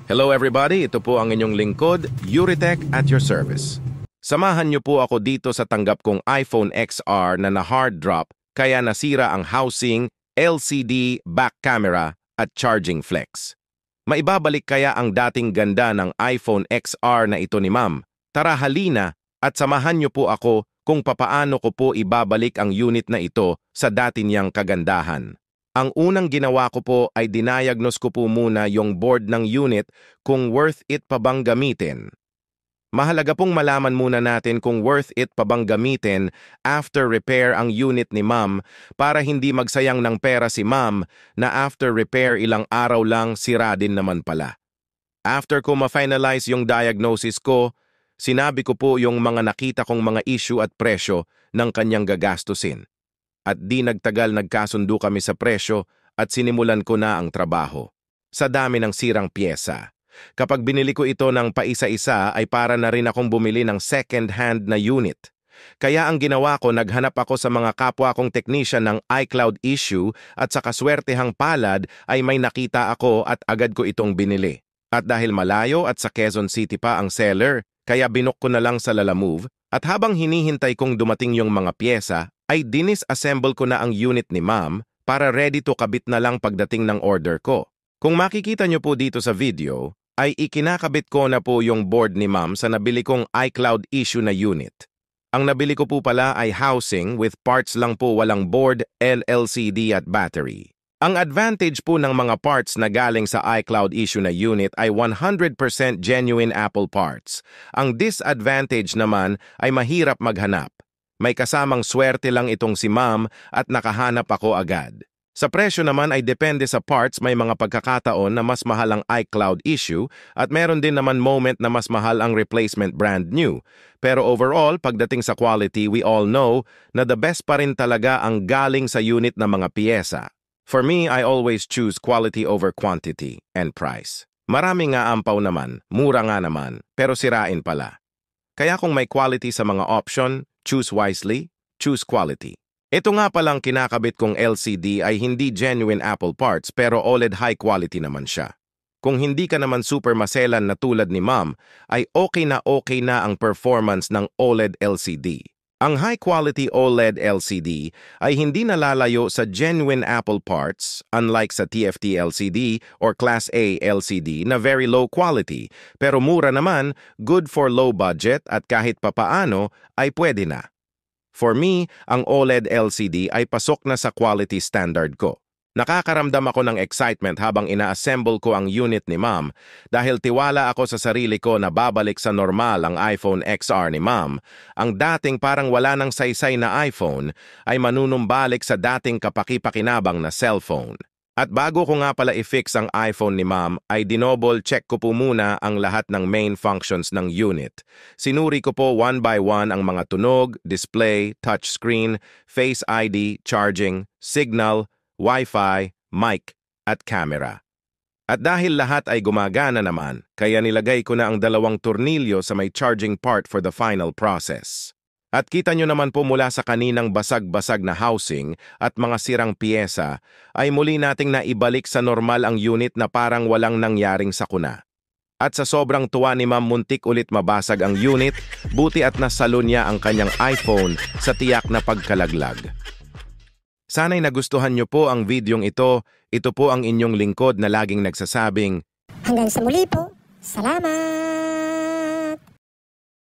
Hello everybody, ito po ang inyong lingkod, Yuritech at your service. Samahan niyo po ako dito sa tanggap kong iPhone XR na na-hard drop kaya nasira ang housing, LCD, back camera at charging flex. Maibabalik kaya ang dating ganda ng iPhone XR na ito ni ma'am? Tara halina at samahan niyo po ako kung papaano ko po ibabalik ang unit na ito sa dati niyang kagandahan. Ang unang ginawa ko po ay dinayagnos ko po muna yung board ng unit kung worth it pa bang gamitin. Mahalaga pong malaman muna natin kung worth it pa bang gamitin after repair ang unit ni ma'am para hindi magsayang ng pera si ma'am na after repair ilang araw lang sira din naman pala. After ko ma-finalize yung diagnosis ko, sinabi ko po yung mga nakita kong mga issue at presyo ng kanyang gagastusin. At di nagtagal nagkasundo kami sa presyo at sinimulan ko na ang trabaho. Sa dami ng sirang pyesa. Kapag binili ko ito ng paisa-isa ay para na rin akong bumili ng second-hand na unit. Kaya ang ginawa ko, naghanap ako sa mga kapwa kong technician ng iCloud issue at sa kaswertehang palad ay may nakita ako at agad ko itong binili. At dahil malayo at sa Quezon City pa ang seller, kaya binook ko na lang sa Lalamove at habang hinihintay kong dumating yung mga pyesa, ay dinisassemble ko na ang unit ni ma'am para ready to kabit na lang pagdating ng order ko. Kung makikita nyo po dito sa video, ay ikinakabit ko na po yung board ni ma'am sa nabili kong iCloud issue na unit. Ang nabili ko po pala ay housing with parts lang po, walang board, LCD at battery. Ang advantage po ng mga parts na galing sa iCloud issue na unit ay 100% genuine Apple parts. Ang disadvantage naman ay mahirap maghanap. May kasamang swerte lang itong si ma'am at nakahanap ako agad. Sa presyo naman ay depende sa parts, may mga pagkakataon na mas mahal ang iCloud issue at meron din naman moment na mas mahal ang replacement brand new. Pero overall, pagdating sa quality, we all know na the best pa rin talaga ang galing sa unit na mga piyesa. For me, I always choose quality over quantity and price. Marami nga ampaw naman, mura nga naman, pero sirain pala. Kaya kung may quality sa mga option, choose wisely, choose quality. Ito nga palang kinakabit kong LCD ay hindi genuine Apple parts pero OLED high quality naman siya. Kung hindi ka naman super maselan na tulad ni ma'am, ay okay na ang performance ng OLED LCD. Ang high quality OLED LCD ay hindi nalalayo sa genuine Apple parts unlike sa TFT LCD or Class A LCD na very low quality pero mura naman, good for low budget at kahit papaano ay pwede na. For me, ang OLED LCD ay pasok na sa quality standard ko. Nakakaramdam ako ng excitement habang ina-assemble ko ang unit ni ma'am dahil tiwala ako sa sarili ko na babalik sa normal ang iPhone XR ni ma'am. Ang dating parang wala ng saysay na iPhone ay manunumbalik sa dating kapaki-pakinabang na cellphone. At bago ko nga pala i-fix ang iPhone ni ma'am ay dinouble check ko po muna ang lahat ng main functions ng unit. Sinuri ko po one by one ang mga tunog, display, touchscreen, Face ID, charging, signal, Wi-Fi, mic, at camera. At dahil lahat ay gumagana naman, kaya nilagay ko na ang 2 tornilyo sa may charging part for the final process. At kita nyo naman po mula sa kaninang basag-basag na housing at mga sirang piyesa, ay muli nating naibalik sa normal ang unit na parang walang nangyaring sakuna. At sa sobrang tuwa ni ma'am muntik ulit mabasag ang unit, buti at nasalo niya ang kanyang iPhone sa tiyak na pagkalaglag. Sana'y nagustuhan nyo po ang videong ito. Ito po ang inyong lingkod na laging nagsasabing, hanggang sa muli po. Salamat!